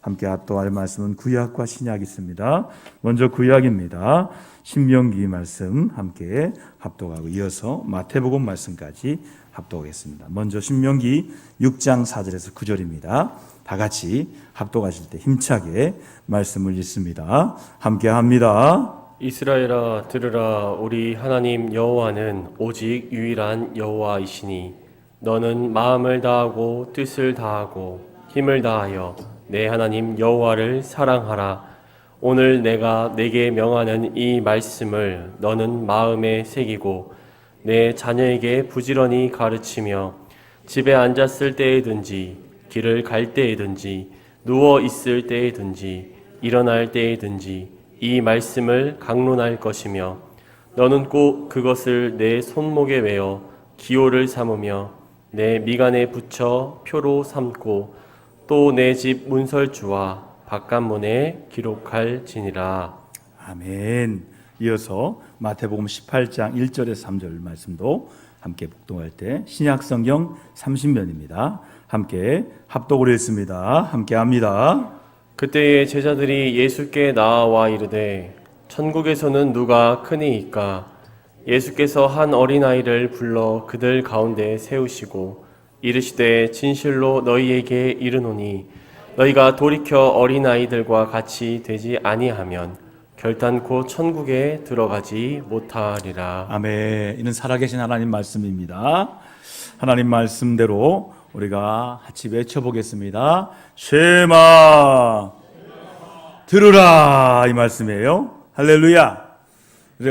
함께 합독할 말씀은 구약과 신약이 있습니다. 먼저 구약입니다. 신명기 말씀 함께 합독하고 이어서 마태복음 말씀까지 합독하겠습니다. 먼저 신명기 6장 4절에서 9절입니다. 다 같이 합독하실 때 힘차게 말씀을 읽습니다. 함께 합니다. 이스라엘아 들으라. 우리 하나님 여호와는 오직 유일한 여호와이시니 너는 마음을 다하고 뜻을 다하고 힘을 다하여 내 하나님 여호와를 사랑하라. 오늘 내가 내게 명하는 이 말씀을 너는 마음에 새기고 내 자녀에게 부지런히 가르치며 집에 앉았을 때에든지 길을 갈 때에든지 누워 있을 때에든지 일어날 때에든지 이 말씀을 강론할 것이며 너는 꼭 그것을 내 손목에 외어 기호를 삼으며 내 미간에 붙여 표로 삼고 또 내 집 문설주와 바깥문에 기록할지니라. 아멘. 이어서 마태복음 18장 1절에서 3절 말씀도 함께 복동할 때 신약성경 30면입니다. 함께 합독을 했습니다. 함께 합니다. 그때에 제자들이 예수께 나와 이르되 천국에서는 누가 크니이까? 예수께서 한 어린아이를 불러 그들 가운데 세우시고 이르시되 진실로 너희에게 이르노니 너희가 돌이켜 어린아이들과 같이 되지 아니하면 결단코 천국에 들어가지 못하리라. 아멘. 이는 살아계신 하나님 말씀입니다. 하나님 말씀대로 우리가 같이 외쳐보겠습니다. 쉐마 들으라, 이 말씀이에요. 할렐루야.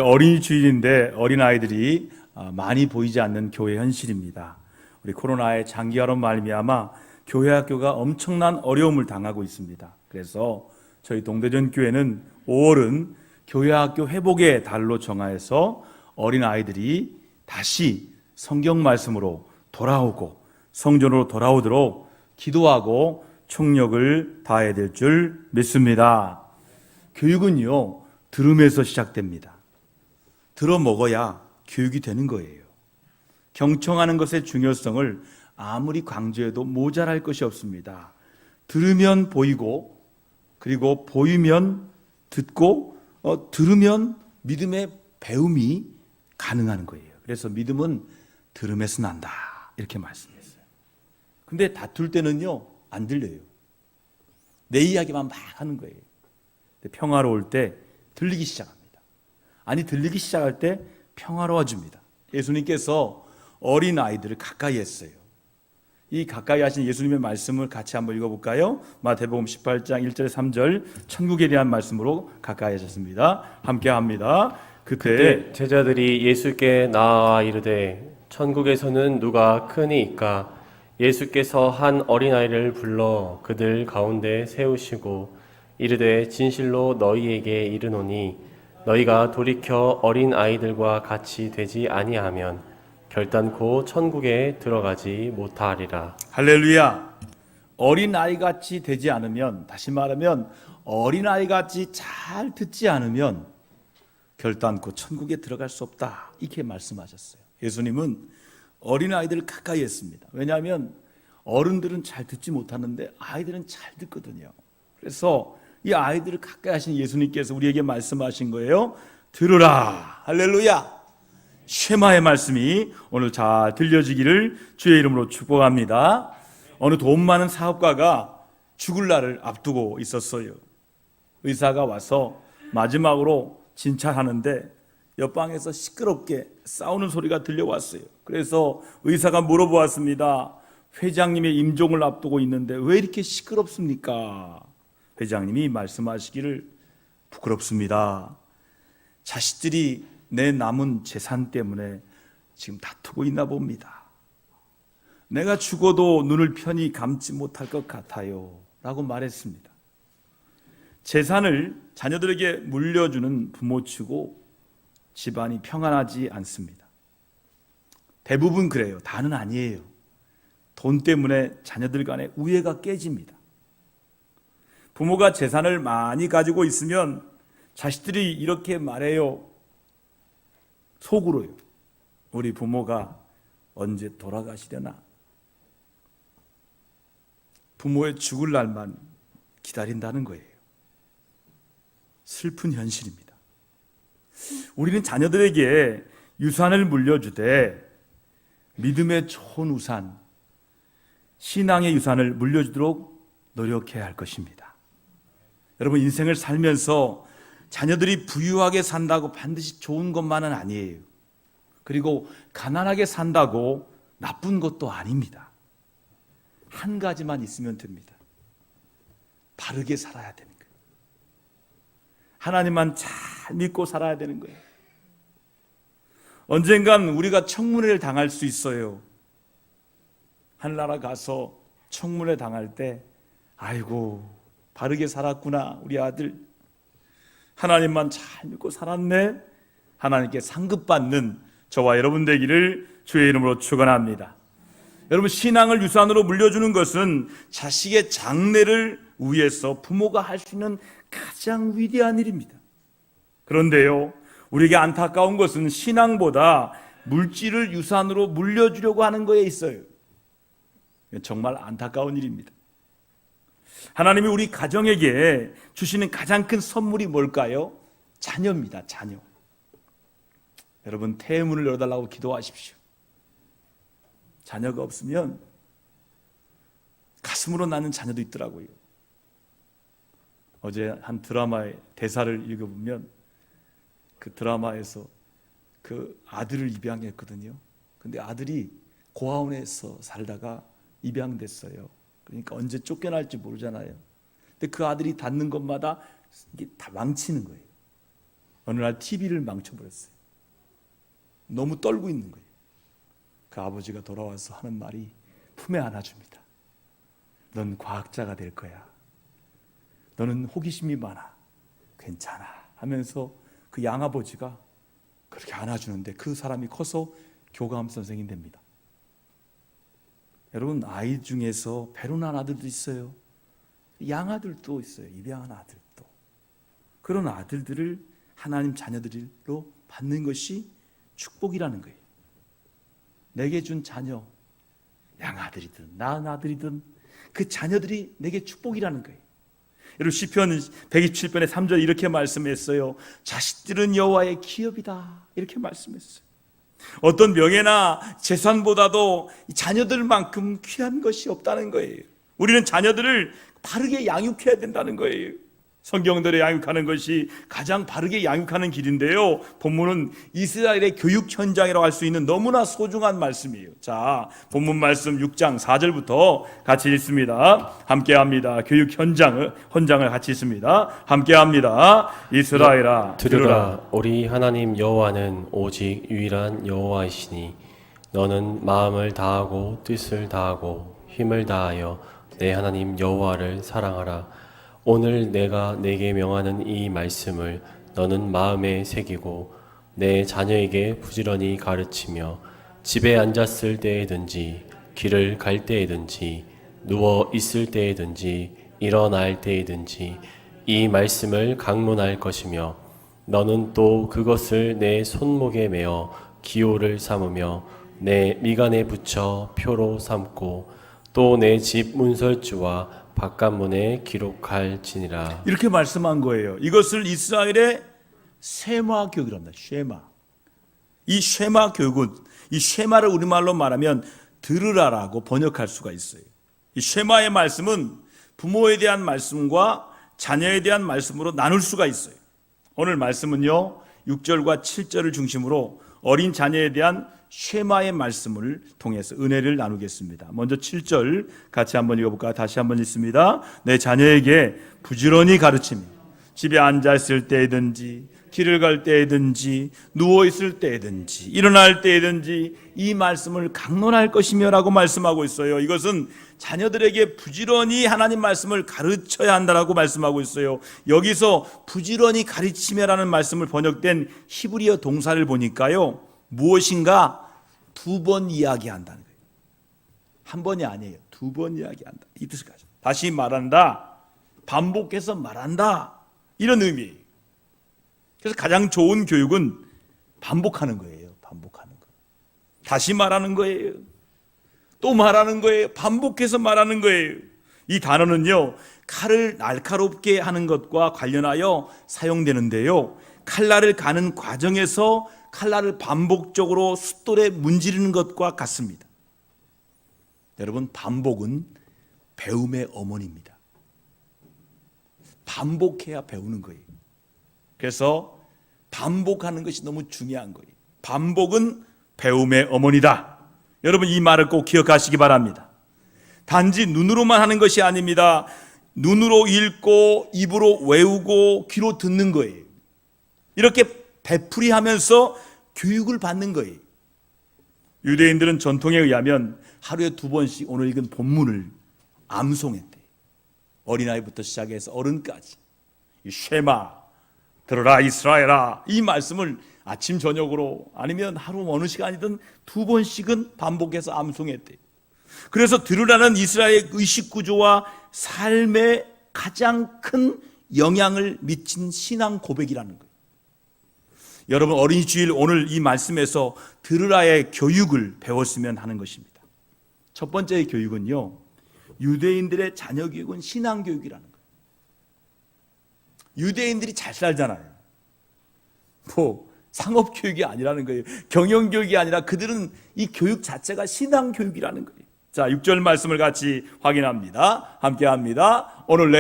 어린이 주일인데 어린아이들이 많이 보이지 않는 교회 현실입니다. 우리 코로나의 장기화로 말미암아 교회 학교가 엄청난 어려움을 당하고 있습니다. 그래서 저희 동대전 교회는 5월은 교회 학교 회복의 달로 정하여서 어린아이들이 다시 성경 말씀으로 돌아오고 성전으로 돌아오도록 기도하고 총력을 다해야 될 줄 믿습니다. 교육은요, 들음에서 시작됩니다. 들어 먹어야 교육이 되는 거예요. 경청하는 것의 중요성을 아무리 강조해도 모자랄 것이 없습니다. 들으면 보이고, 그리고 보이면 듣고, 들으면 믿음의 배움이 가능한 거예요. 그래서 믿음은 들음에서 난다, 이렇게 말씀했어요. 근데 다툴 때는요, 안 들려요. 내 이야기만 막 하는 거예요. 근데 평화로울 때 들리기 시작합니다. 아니, 들리기 시작할 때 평화로워집니다. 예수님께서 어린 아이들을 가까이 했어요. 이 가까이 하신 예수님의 말씀을 같이 한번 읽어볼까요? 마태복음 18장 1절 3절 천국에 대한 말씀으로 가까이 하셨습니다. 함께 합니다. 그때 제자들이 예수께 나와 이르되 천국에서는 누가 크니이까? 예수께서 한 어린아이를 불러 그들 가운데 세우시고 이르되 진실로 너희에게 이르노니 너희가 돌이켜 어린아이들과 같이 되지 아니하면 결단코 천국에 들어가지 못하리라. 할렐루야. 어린아이같이 되지 않으면, 다시 말하면 어린아이같이 잘 듣지 않으면 결단코 천국에 들어갈 수 없다, 이렇게 말씀하셨어요. 예수님은 어린아이들을 가까이 했습니다. 왜냐하면 어른들은 잘 듣지 못하는데 아이들은 잘 듣거든요. 그래서 이 아이들을 가까이 하신 예수님께서 우리에게 말씀하신 거예요. 들으라. 할렐루야. 쉐마의 말씀이 오늘 잘 들려지기를 주의 이름으로 축복합니다. 어느 돈 많은 사업가가 죽을 날을 앞두고 있었어요. 의사가 와서 마지막으로 진찰하는데 옆방에서 시끄럽게 싸우는 소리가 들려왔어요. 그래서 의사가 물어보았습니다. 회장님의 임종을 앞두고 있는데 왜 이렇게 시끄럽습니까? 회장님이 말씀하시기를 부끄럽습니다. 자식들이 내 남은 재산 때문에 지금 다투고 있나 봅니다. 내가 죽어도 눈을 편히 감지 못할 것 같아요, 라고 말했습니다. 재산을 자녀들에게 물려주는 부모치고 집안이 평안하지 않습니다. 대부분 그래요. 다는 아니에요. 돈 때문에 자녀들 간의 우애가 깨집니다. 부모가 재산을 많이 가지고 있으면 자식들이 이렇게 말해요. 속으로요. 우리 부모가 언제 돌아가시려나? 부모의 죽을 날만 기다린다는 거예요. 슬픈 현실입니다. 우리는 자녀들에게 유산을 물려주되 믿음의 좋은 우산, 신앙의 유산을 물려주도록 노력해야 할 것입니다. 여러분, 인생을 살면서 자녀들이 부유하게 산다고 반드시 좋은 것만은 아니에요. 그리고 가난하게 산다고 나쁜 것도 아닙니다. 한 가지만 있으면 됩니다. 바르게 살아야 되는 거예요. 하나님만 잘 믿고 살아야 되는 거예요. 언젠간 우리가 청문회를 당할 수 있어요. 하늘나라 가서 청문회 당할 때 아이고 바르게 살았구나 우리 아들, 하나님만 잘 믿고 살았네, 하나님께 상급받는 저와 여러분 되기를 주의 이름으로 축원합니다. 여러분, 신앙을 유산으로 물려주는 것은 자식의 장래를 위해서 부모가 할 수 있는 가장 위대한 일입니다. 그런데요, 우리에게 안타까운 것은 신앙보다 물질을 유산으로 물려주려고 하는 거에 있어요. 정말 안타까운 일입니다. 하나님이 우리 가정에게 주시는 가장 큰 선물이 뭘까요? 자녀입니다. 자녀. 여러분, 태문을 열어달라고 기도하십시오. 자녀가 없으면 가슴으로 낳는 자녀도 있더라고요. 어제 한 드라마의 대사를 읽어보면 그 드라마에서 그 아들을 입양했거든요. 근데 아들이 고아원에서 살다가 입양됐어요. 그러니까 언제 쫓겨날지 모르잖아요. 근데 그 아들이 닿는 것마다 이게 다 망치는 거예요. 어느 날 TV를 망쳐버렸어요. 너무 떨고 있는 거예요. 그 아버지가 돌아와서 하는 말이 품에 안아줍니다. 넌 과학자가 될 거야. 너는 호기심이 많아. 괜찮아. 하면서 그 양아버지가 그렇게 안아주는데 그 사람이 커서 교감 선생이 됩니다. 여러분, 아이 중에서 배로난 아들도 있어요. 양아들도 있어요. 입양한 아들도. 그런 아들들을 하나님 자녀들로 받는 것이 축복이라는 거예요. 내게 준 자녀, 양아들이든 낳은 아들이든 그 자녀들이 내게 축복이라는 거예요. 여러분, 시편 127편의 3절 이렇게 말씀했어요. 자식들은 여호와의 기업이다, 이렇게 말씀했어요. 어떤 명예나 재산보다도 자녀들만큼 귀한 것이 없다는 거예요. 우리는 자녀들을 바르게 양육해야 된다는 거예요. 성경대로 양육하는 것이 가장 바르게 양육하는 길인데요, 본문은 이스라엘의 교육 현장이라고 할 수 있는 너무나 소중한 말씀이에요. 자, 본문 말씀 6장 4절부터 같이 읽습니다. 함께합니다. 교육 현장을 같이 읽습니다. 함께합니다. 이스라엘아 들으라. 우리 하나님 여호와는 오직 유일한 여호와이시니 너는 마음을 다하고 뜻을 다하고 힘을 다하여 내 하나님 여호와를 사랑하라. 오늘 내가 내게 명하는 이 말씀을 너는 마음에 새기고 내 자녀에게 부지런히 가르치며 집에 앉았을 때에든지 길을 갈 때에든지 누워 있을 때에든지 일어날 때에든지 이 말씀을 강론할 것이며 너는 또 그것을 내 손목에 메어 기호를 삼으며 내 미간에 붙여 표로 삼고 또 내 집 문설주와 바깥문에 기록할지니라. 이렇게 말씀한 거예요. 이것을 이스라엘의 쉐마 교육이랍니다. 쉐마. 이 쉐마 교육은, 이 쉐마를 우리말로 말하면 들으라라고 번역할 수가 있어요. 이 쉐마의 말씀은 부모에 대한 말씀과 자녀에 대한 말씀으로 나눌 수가 있어요. 오늘 말씀은요, 6절과 7절을 중심으로 어린 자녀에 대한 쉐마의 말씀을 통해서 은혜를 나누겠습니다. 먼저 7절 같이 한번 읽어볼까요? 다시 한번 읽습니다. 내 자녀에게 부지런히 가르치며 집에 앉아있을 때든지 길을 갈 때든지 누워있을 때든지 일어날 때든지 이 말씀을 강론할 것이며 라고 말씀하고 있어요. 이것은 자녀들에게 부지런히 하나님 말씀을 가르쳐야 한다라고 말씀하고 있어요. 여기서 부지런히 가르치며 라는 말씀을 번역된 히브리어 동사를 보니까요, 무엇인가 두 번 이야기한다는 거예요. 한 번이 아니에요. 두 번 이야기한다, 이 뜻을 가져. 다시 말한다, 반복해서 말한다, 이런 의미예요. 그래서 가장 좋은 교육은 반복하는 거예요. 반복하는 거. 다시 말하는 거예요. 또 말하는 거예요. 반복해서 말하는 거예요. 이 단어는요, 칼을 날카롭게 하는 것과 관련하여 사용되는데요. 칼날을 가는 과정에서 칼날을 반복적으로 숫돌에 문지르는 것과 같습니다. 여러분, 반복은 배움의 어머니입니다. 반복해야 배우는 거예요. 그래서 반복하는 것이 너무 중요한 거예요. 반복은 배움의 어머니다. 여러분, 이 말을 꼭 기억하시기 바랍니다. 단지 눈으로만 하는 것이 아닙니다. 눈으로 읽고 입으로 외우고 귀로 듣는 거예요. 이렇게 되풀이하면서 교육을 받는 거예요. 유대인들은 전통에 의하면 하루에 2번씩 오늘 읽은 본문을 암송했대요. 어린아이부터 시작해서 어른까지. 이 쉐마, 들어라 이스라엘아, 이 말씀을 아침 저녁으로 아니면 하루 어느 시간이든 2번씩은 반복해서 암송했대요. 그래서 들으라는 이스라엘의 의식구조와 삶에 가장 큰 영향을 미친 신앙 고백이라는 거예요. 여러분, 어린이 주일 오늘 이 말씀에서 들으라의 교육을 배웠으면 하는 것입니다. 첫 번째 교육은요, 유대인들의 자녀 교육은 신앙 교육이라는 거예요. 유대인들이 잘 살잖아요. 상업 교육이 아니라는 거예요. 경영 교육이 아니라 그들은 이 교육 자체가 신앙 교육이라는 거예요. 자, 6절 말씀을 같이 확인합니다. 함께 합니다. 오늘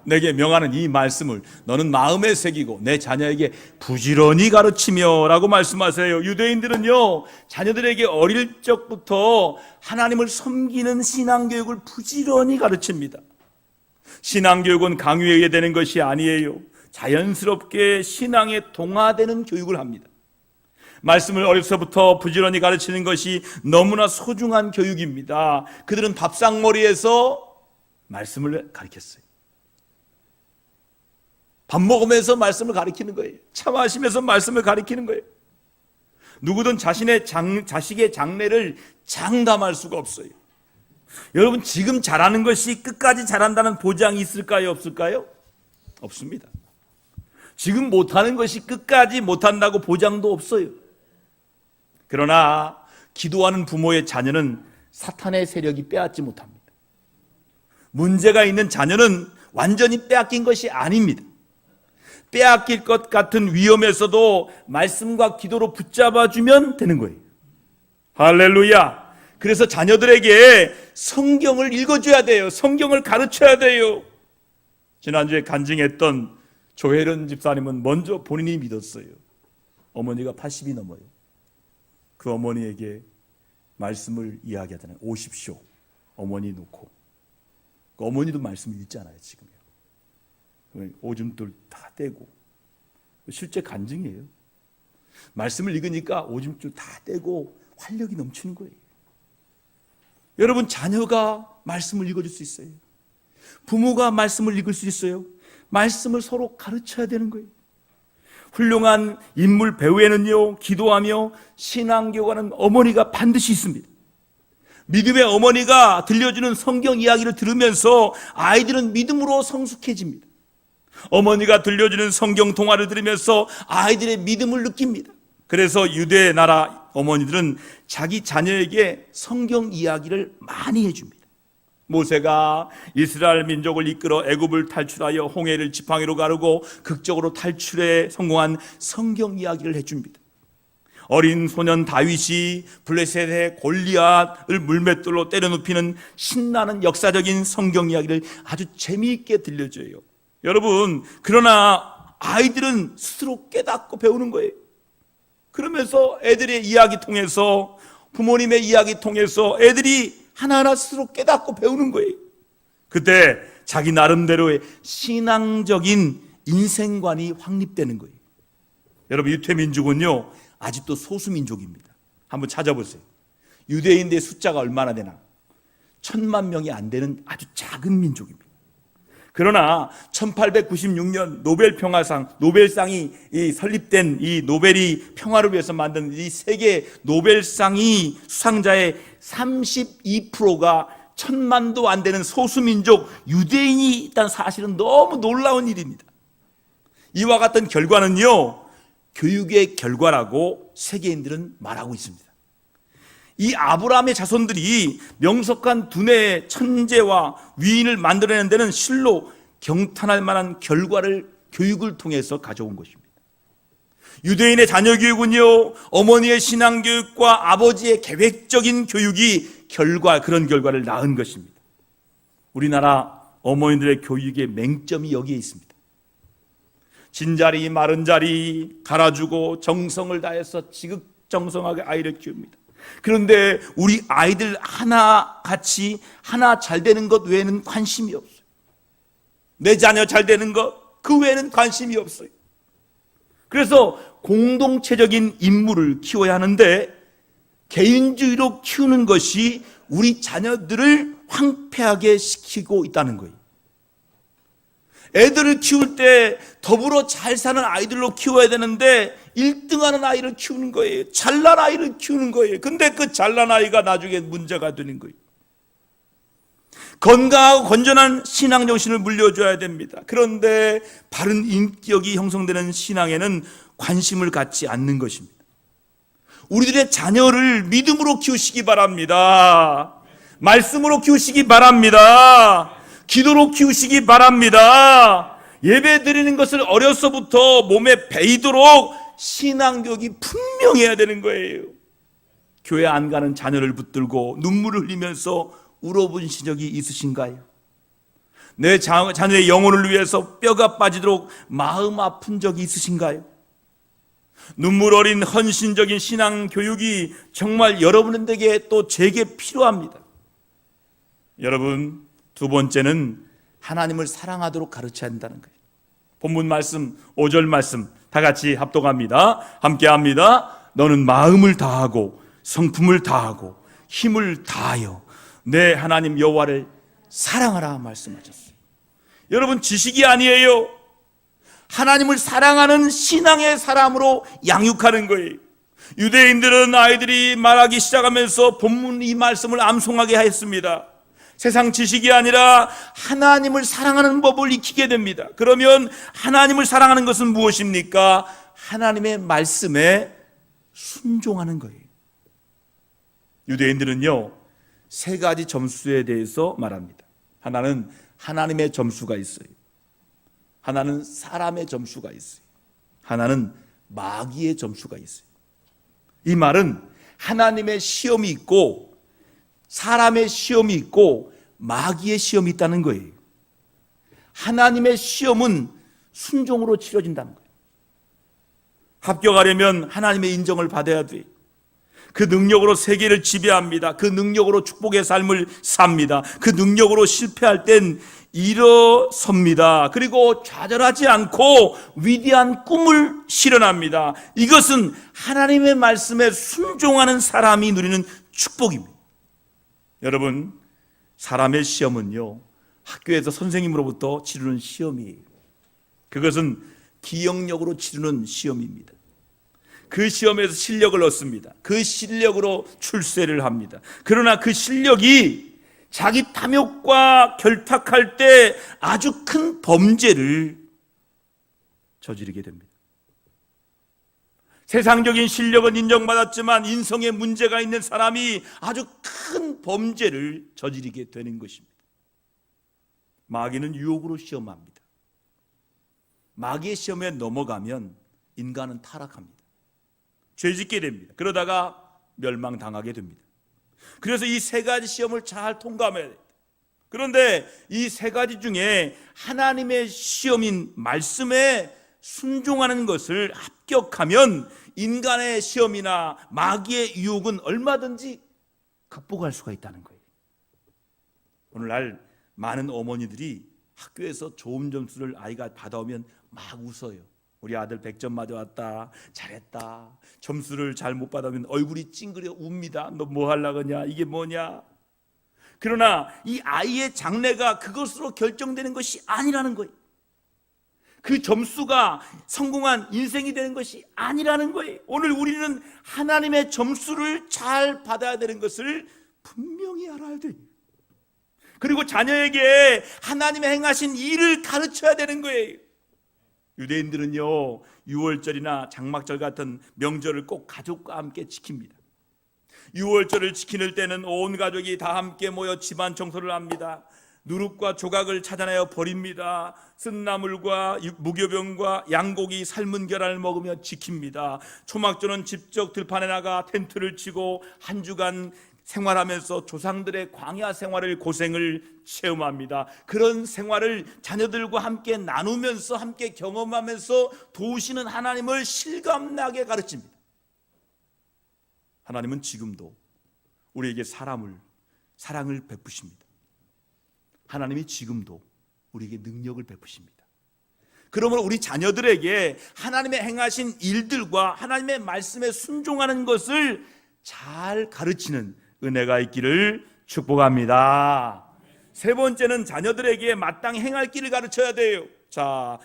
내게 명하는 이 말씀을 너는 마음에 새기고 내 자녀에게 부지런히 가르치며 라고 말씀하세요. 유대인들은요, 자녀들에게 어릴 적부터 하나님을 섬기는 신앙교육을 부지런히 가르칩니다. 신앙교육은 강요에 의해 되는 것이 아니에요. 자연스럽게 신앙에 동화되는 교육을 합니다. 말씀을 어려서부터 부지런히 가르치는 것이 너무나 소중한 교육입니다. 그들은 밥상머리에서 말씀을 가르쳤어요. 밥 먹으면서 말씀을 가르치는 거예요. 차 마시면서 말씀을 가르치는 거예요. 누구든 자식의 장래를 장담할 수가 없어요. 여러분, 지금 잘하는 것이 끝까지 잘한다는 보장이 있을까요? 없을까요? 없습니다. 지금 못하는 것이 끝까지 못한다고 보장도 없어요. 그러나 기도하는 부모의 자녀는 사탄의 세력이 빼앗지 못합니다. 문제가 있는 자녀는 완전히 빼앗긴 것이 아닙니다. 빼앗길 것 같은 위험에서도 말씀과 기도로 붙잡아주면 되는 거예요. 할렐루야. 그래서 자녀들에게 성경을 읽어줘야 돼요. 성경을 가르쳐야 돼요. 지난주에 간증했던 조혜련 집사님은 먼저 본인이 믿었어요. 어머니가 80이 넘어요. 그 어머니에게 말씀을 이야기하잖아요. 오십시오. 어머니 놓고. 그 어머니도 말씀을 읽잖아요, 지금요. 오줌돌 다 떼고. 실제 간증이에요. 말씀을 읽으니까 오줌줄 다 떼고 활력이 넘치는 거예요. 여러분, 자녀가 말씀을 읽어줄 수 있어요. 부모가 말씀을 읽을 수 있어요. 말씀을 서로 가르쳐야 되는 거예요. 훌륭한 인물 배우에는요, 기도하며 신앙교육하는 어머니가 반드시 있습니다. 믿음의 어머니가 들려주는 성경 이야기를 들으면서 아이들은 믿음으로 성숙해집니다. 어머니가 들려주는 성경 동화를 들으면서 아이들의 믿음을 느낍니다. 그래서 유대 나라 어머니들은 자기 자녀에게 성경 이야기를 많이 해줍니다. 모세가 이스라엘 민족을 이끌어 애굽을 탈출하여 홍해를 지팡이로 가르고 극적으로 탈출에 성공한 성경 이야기를 해줍니다. 어린 소년 다윗이 블레셋의 골리앗을 물맷돌로 때려눕히는 신나는 역사적인 성경 이야기를 아주 재미있게 들려줘요. 여러분, 그러나 아이들은 스스로 깨닫고 배우는 거예요. 그러면서 애들의 이야기 통해서, 부모님의 이야기 통해서 애들이 하나하나 스스로 깨닫고 배우는 거예요. 그때 자기 나름대로의 신앙적인 인생관이 확립되는 거예요. 여러분, 유태민족은요, 아직도 소수민족입니다. 한번 찾아보세요. 유대인들의 숫자가 얼마나 되나? 1000만 명이 안 되는 아주 작은 민족입니다. 그러나 1896년 노벨상이 설립된 이 노벨이 평화를 위해서 만든 이 세계 노벨상이 수상자의 32%가 1000만도 안 되는 소수민족 유대인이 있다는 사실은 너무 놀라운 일입니다. 이와 같은 결과는요, 교육의 결과라고 세계인들은 말하고 있습니다. 이 아브라함의 자손들이 명석한 두뇌의 천재와 위인을 만들어내는 데는 실로 경탄할 만한 결과를 교육을 통해서 가져온 것입니다. 유대인의 자녀 교육은요, 어머니의 신앙 교육과 아버지의 계획적인 교육이 그런 결과를 낳은 것입니다. 우리나라 어머니들의 교육의 맹점이 여기에 있습니다. 진자리 마른 자리 갈아주고 정성을 다해서 지극정성하게 아이를 키웁니다. 그런데 우리 아이들 하나 잘 되는 것 외에는 관심이 없어요. 내 자녀 잘 되는 것, 그 외에는 관심이 없어요. 그래서 공동체적인 인물을 키워야 하는데 개인주의로 키우는 것이 우리 자녀들을 황폐하게 시키고 있다는 거예요. 애들을 키울 때 더불어 잘 사는 아이들로 키워야 되는데 1등하는 아이를 키우는 거예요. 잘난 아이를 키우는 거예요. 근데 그 잘난 아이가 나중에 문제가 되는 거예요. 건강하고 건전한 신앙 정신을 물려줘야 됩니다. 그런데 바른 인격이 형성되는 신앙에는 관심을 갖지 않는 것입니다. 우리들의 자녀를 믿음으로 키우시기 바랍니다. 말씀으로 키우시기 바랍니다. 기도로 키우시기 바랍니다. 예배 드리는 것을 어려서부터 몸에 배이도록 신앙교육이 분명해야 되는 거예요. 교회 안 가는 자녀를 붙들고 눈물을 흘리면서 울어본 시적이 있으신가요? 내 자녀의 영혼을 위해서 뼈가 빠지도록 마음 아픈 적이 있으신가요? 눈물 어린 헌신적인 신앙 교육이 정말 여러분에게 또 제게 필요합니다. 여러분, 두 번째는 하나님을 사랑하도록 가르쳐야 한다는 거예요. 본문 말씀 5절 말씀 다 같이 합독합니다. 함께 합니다. 너는 마음을 다하고 성품을 다하고 힘을 다하여 내 하나님 여호와를 사랑하라 말씀하셨어요. 여러분, 지식이 아니에요. 하나님을 사랑하는 신앙의 사람으로 양육하는 거예요. 유대인들은 아이들이 말하기 시작하면서 본문 이 말씀을 암송하게 했습니다. 세상 지식이 아니라 하나님을 사랑하는 법을 익히게 됩니다. 그러면 하나님을 사랑하는 것은 무엇입니까? 하나님의 말씀에 순종하는 거예요. 유대인들은요, 세 가지 점수에 대해서 말합니다. 하나는 하나님의 점수가 있어요. 하나는 사람의 점수가 있어요. 하나는 마귀의 점수가 있어요. 이 말은 하나님의 시험이 있고 사람의 시험이 있고 마귀의 시험이 있다는 거예요. 하나님의 시험은 순종으로 치러진다는 거예요. 합격하려면 하나님의 인정을 받아야 돼요. 그 능력으로 세계를 지배합니다. 그 능력으로 축복의 삶을 삽니다. 그 능력으로 실패할 땐 일어섭니다. 그리고 좌절하지 않고 위대한 꿈을 실현합니다. 이것은 하나님의 말씀에 순종하는 사람이 누리는 축복입니다. 여러분, 사람의 시험은요, 학교에서 선생님으로부터 치르는 시험이에요. 그것은 기억력으로 치르는 시험입니다. 그 시험에서 실력을 얻습니다. 그 실력으로 출세를 합니다. 그러나 그 실력이 자기 탐욕과 결탁할 때 아주 큰 범죄를 저지르게 됩니다. 세상적인 실력은 인정받았지만 인성에 문제가 있는 사람이 아주 큰 범죄를 저지르게 되는 것입니다. 마귀는 유혹으로 시험합니다. 마귀의 시험에 넘어가면 인간은 타락합니다. 죄짓게 됩니다. 그러다가 멸망당하게 됩니다. 그래서 이 세 가지 시험을 잘 통과해야 됩니다. 그런데 이 세 가지 중에 하나님의 시험인 말씀에 순종하는 것을 합격하면 인간의 시험이나 마귀의 유혹은 얼마든지 극복할 수가 있다는 거예요. 오늘날 많은 어머니들이 학교에서 좋은 점수를 아이가 받아오면 막 웃어요. 우리 아들 100점 맞아왔다, 잘했다. 점수를 잘 못 받아오면 얼굴이 찡그려 웁니다. 너 뭐 하려고 하냐, 이게 뭐냐. 그러나 이 아이의 장래가 그것으로 결정되는 것이 아니라는 거예요. 그 점수가 성공한 인생이 되는 것이 아니라는 거예요. 오늘 우리는 하나님의 점수를 잘 받아야 되는 것을 분명히 알아야 돼요. 그리고 자녀에게 하나님의 행하신 일을 가르쳐야 되는 거예요. 유대인들은요, 6월절이나 장막절 같은 명절을 꼭 가족과 함께 지킵니다. 6월절을 지킬 때는 온 가족이 다 함께 모여 집안 청소를 합니다. 누룩과 조각을 찾아내어 버립니다. 쓴 나물과 무교병과 양고기 삶은 계란을 먹으며 지킵니다. 초막절은 직접 들판에 나가 텐트를 치고 한 주간 생활하면서 조상들의 광야 생활을 고생을 체험합니다. 그런 생활을 자녀들과 함께 나누면서 함께 경험하면서 도우시는 하나님을 실감나게 가르칩니다. 하나님은 지금도 우리에게 사랑을 베푸십니다. 하나님이 지금도 우리에게 능력을 베푸십니다. 그러므로 우리 자녀들에게 하나님의 행하신 일들과 하나님의 말씀에 순종하는 것을 잘 가르치는 은혜가 있기를 축복합니다. 세 번째는 자녀들에게 마땅히 행할 길을 가르쳐야 돼요. 자,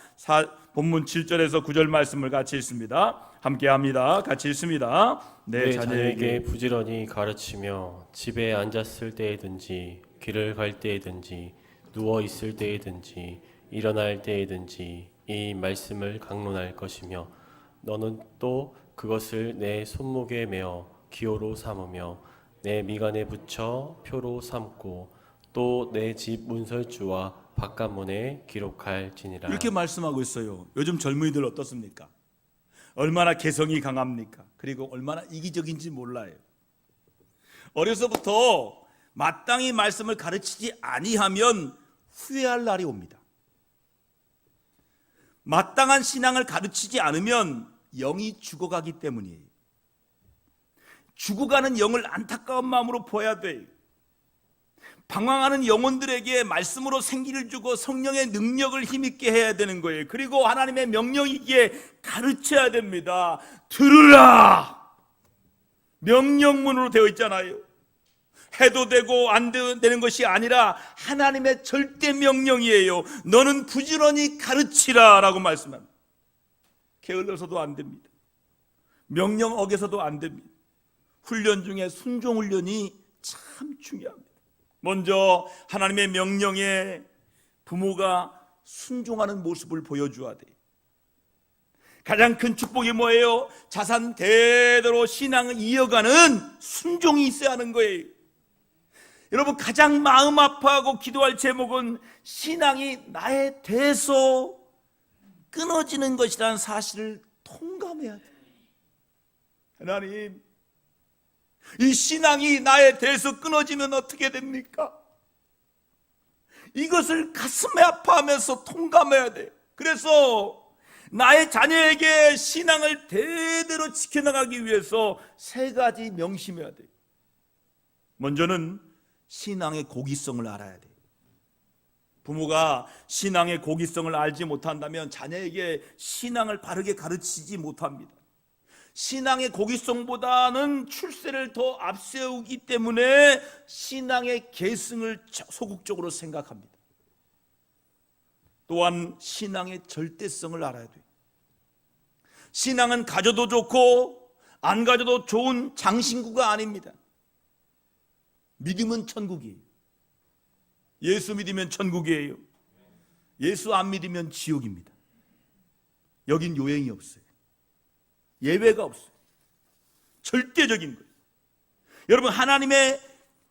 본문 7절에서 9절 말씀을 같이 읽습니다. 함께 합니다. 같이 읽습니다. 내 자녀에게 부지런히 가르치며 집에 앉았을 때에든지 길을 갈 때에든지 누워 있을 때에든지 일어날 때에든지 이 말씀을 강론할 것이며 너는 또 그것을 내 손목에 메어 기호로 삼으며 내 미간에 붙여 표로 삼고 또 내 집 문설주와 바깥문에 기록할지니라. 이렇게 말씀하고 있어요. 요즘 젊은이들 어떻습니까? 얼마나 개성이 강합니까? 그리고 얼마나 이기적인지 몰라요. 어려서부터 마땅히 말씀을 가르치지 아니하면 후회할 날이 옵니다. 마땅한 신앙을 가르치지 않으면 영이 죽어가기 때문이에요. 죽어가는 영을 안타까운 마음으로 보아야 돼요. 방황하는 영혼들에게 말씀으로 생기를 주고 성령의 능력을 힘있게 해야 되는 거예요. 그리고 하나님의 명령이기에 가르쳐야 됩니다. 들으라! 명령문으로 되어 있잖아요. 해도 되고 안 되는 것이 아니라 하나님의 절대 명령이에요. 너는 부지런히 가르치라 라고 말씀합니다. 게을러서도 안 됩니다. 명령 어겨서도 안 됩니다. 훈련 중에 순종 훈련이 참 중요합니다. 먼저 하나님의 명령에 부모가 순종하는 모습을 보여줘야 돼요. 가장 큰 축복이 뭐예요? 자산 대대로 신앙을 이어가는 순종이 있어야 하는 거예요. 여러분, 가장 마음 아파하고 기도할 제목은 신앙이 나에 대해서 끊어지는 것이라는 사실을 통감해야 돼요. 하나님, 이 신앙이 나에 대해서 끊어지면 어떻게 됩니까? 이것을 가슴에 아파하면서 통감해야 돼요. 그래서 나의 자녀에게 신앙을 대대로 지켜나가기 위해서 세 가지 명심해야 돼요. 먼저는 신앙의 고기성을 알아야 돼요. 부모가 신앙의 고기성을 알지 못한다면 자녀에게 신앙을 바르게 가르치지 못합니다. 신앙의 고기성보다는 출세를 더 앞세우기 때문에 신앙의 계승을 소극적으로 생각합니다. 또한 신앙의 절대성을 알아야 돼요. 신앙은 가져도 좋고 안 가져도 좋은 장신구가 아닙니다. 믿으면 천국이에요. 예수 믿으면 천국이에요. 예수 안 믿으면 지옥입니다. 여긴 요행이 없어요. 예외가 없어요. 절대적인 거예요. 여러분, 하나님의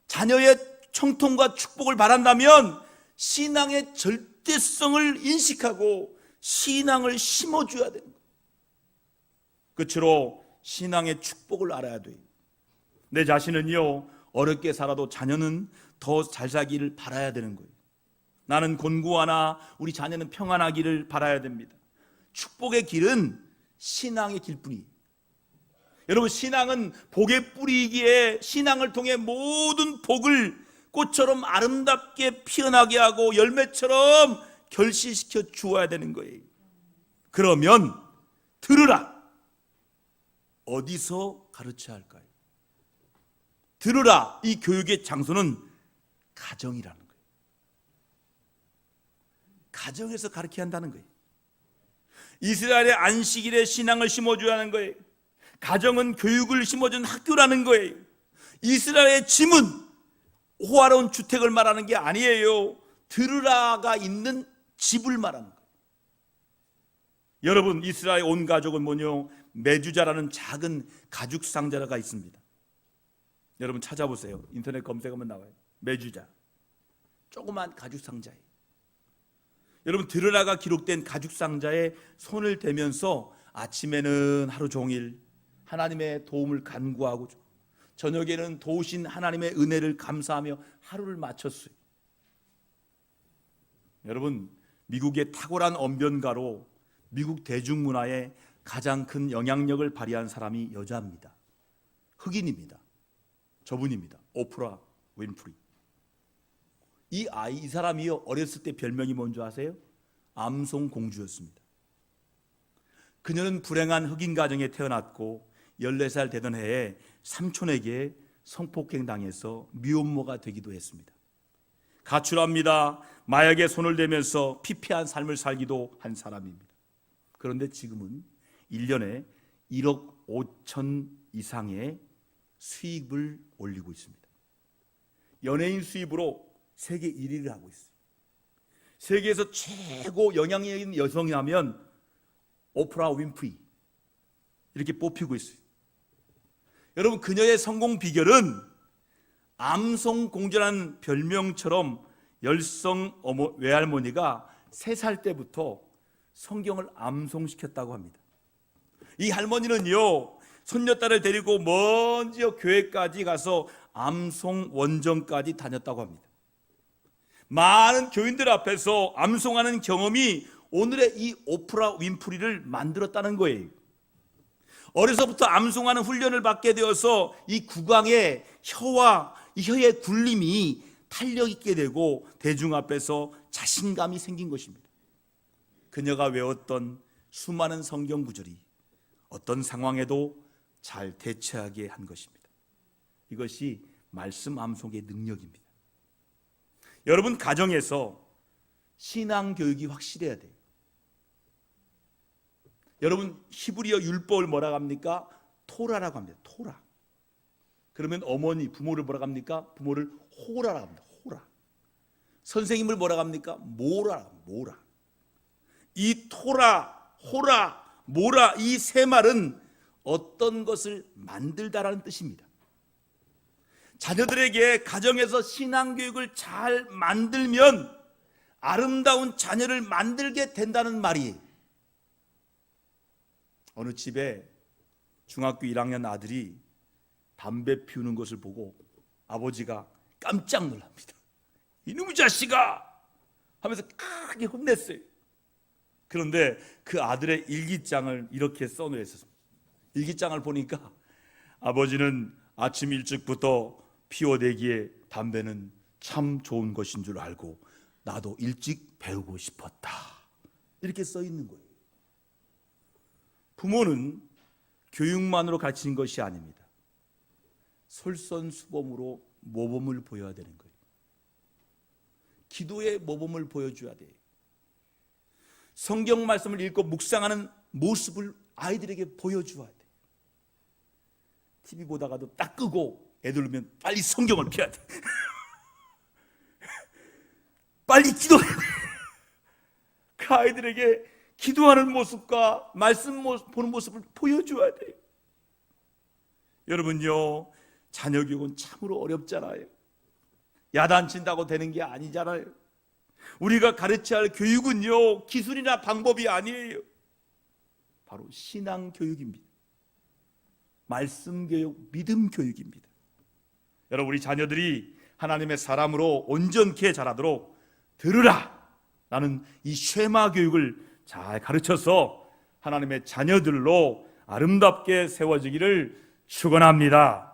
자녀의 청통과 축복을 바란다면 신앙의 절대성을 인식하고 신앙을 심어줘야 되는 거예요. 끝으로 신앙의 축복을 알아야 돼요. 내 자신은요, 어렵게 살아도 자녀는 더 잘 살기를 바라야 되는 거예요. 나는 곤고하나 우리 자녀는 평안하기를 바라야 됩니다. 축복의 길은 신앙의 길뿐이에요. 여러분, 신앙은 복의 뿌리이기에 신앙을 통해 모든 복을 꽃처럼 아름답게 피어나게 하고 열매처럼 결실시켜 주어야 되는 거예요. 그러면 들으라. 어디서 가르쳐야 할까요? 들으라. 이 교육의 장소는 가정이라는 거예요. 가정에서 가르쳐야 한다는 거예요. 이스라엘의 안식일에 신앙을 심어줘야 하는 거예요. 가정은 교육을 심어준 학교라는 거예요. 이스라엘의 짐은 호화로운 주택을 말하는 게 아니에요. 들으라가 있는 집을 말하는 거예요. 여러분, 이스라엘 온 가족은 뭐뇨? 메주자라는 작은 가죽 상자가 있습니다. 여러분 찾아보세요. 인터넷 검색하면 나와요. 메주자. 조그만 가죽 상자에. 여러분, 드러나가 기록된 가죽 상자에 손을 대면서 아침에는 하루 종일 하나님의 도움을 간구하고 저녁에는 도우신 하나님의 은혜를 감사하며 하루를 마쳤어요. 여러분, 미국의 탁월한 언변가로 미국 대중문화에 가장 큰 영향력을 발휘한 사람이 여자입니다. 흑인입니다. 저분입니다. 오프라 윈프리. 이 사람이요, 어렸을 때 별명이 뭔지 아세요? 암송공주였습니다. 그녀는 불행한 흑인 가정에 태어났고 14살 되던 해에 삼촌에게 성폭행 당해서 미혼모가 되기도 했습니다. 가출합니다. 마약에 손을 대면서 피폐한 삶을 살기도 한 사람입니다. 그런데 지금은 1년에 1억 5천 이상의 수입을 올리고 있습니다. 연예인 수입으로 세계 1위를 하고 있어요. 세계에서 최고 영향력 있는 여성이 하면 오프라 윈프리 이렇게 뽑히고 있어요. 여러분, 그녀의 성공 비결은 암송공주라는 별명처럼 열성 외할머니가 3살 때부터 성경을 암송시켰다고 합니다. 이 할머니는요, 손녀딸을 데리고 먼저 교회까지 가서 암송 원정까지 다녔다고 합니다. 많은 교인들 앞에서 암송하는 경험이 오늘의 이 오프라 윈프리를 만들었다는 거예요. 어려서부터 암송하는 훈련을 받게 되어서 이 구강의 혀와 이 혀의 굴림이 탄력 있게 되고 대중 앞에서 자신감이 생긴 것입니다. 그녀가 외웠던 수많은 성경 구절이 어떤 상황에도 잘 대처하게 한 것입니다. 이것이 말씀 암송의 능력입니다. 여러분, 가정에서 신앙 교육이 확실해야 돼요. 여러분, 히브리어 율법을 뭐라고 합니까? 토라라고 합니다. 토라. 그러면 어머니, 부모를 뭐라고 합니까? 부모를 호라라고 합니다. 호라. 선생님을 뭐라고 합니까? 모라라고 합니다. 모라. 이 토라, 호라, 모라, 이 세 말은 어떤 것을 만들다라는 뜻입니다. 자녀들에게 가정에서 신앙교육을 잘 만들면 아름다운 자녀를 만들게 된다는 말이에요. 어느 집에 중학교 1학년 아들이 담배 피우는 것을 보고 아버지가 깜짝 놀랍니다. 이놈의 자식아! 하면서 크게 혼냈어요. 그런데 그 아들의 일기장을 이렇게 써놓았습니다. 일기장을 보니까 아버지는 아침 일찍부터 피워대기에 담배는 참 좋은 것인 줄 알고 나도 일찍 배우고 싶었다. 이렇게 써 있는 거예요. 부모는 교육만으로 가르치는 것이 아닙니다. 솔선수범으로 모범을 보여야 되는 거예요. 기도의 모범을 보여줘야 돼요. 성경 말씀을 읽고 묵상하는 모습을 아이들에게 보여줘야 돼요. TV 보다가도 딱 끄고 애들 오면 빨리 성경을 펴야 돼. 빨리 기도해야 돼. 그 아이들에게 기도하는 모습과 말씀 보는 모습을 보여줘야 돼요. 여러분요, 자녀 교육은 참으로 어렵잖아요. 야단친다고 되는 게 아니잖아요. 우리가 가르쳐야 할 교육은요, 기술이나 방법이 아니에요. 바로 신앙 교육입니다. 말씀 교육, 믿음 교육입니다. 여러분, 우리 자녀들이 하나님의 사람으로 온전케 자라도록 들으라 라는 이 쉐마 교육을 잘 가르쳐서 하나님의 자녀들로 아름답게 세워지기를 축원합니다.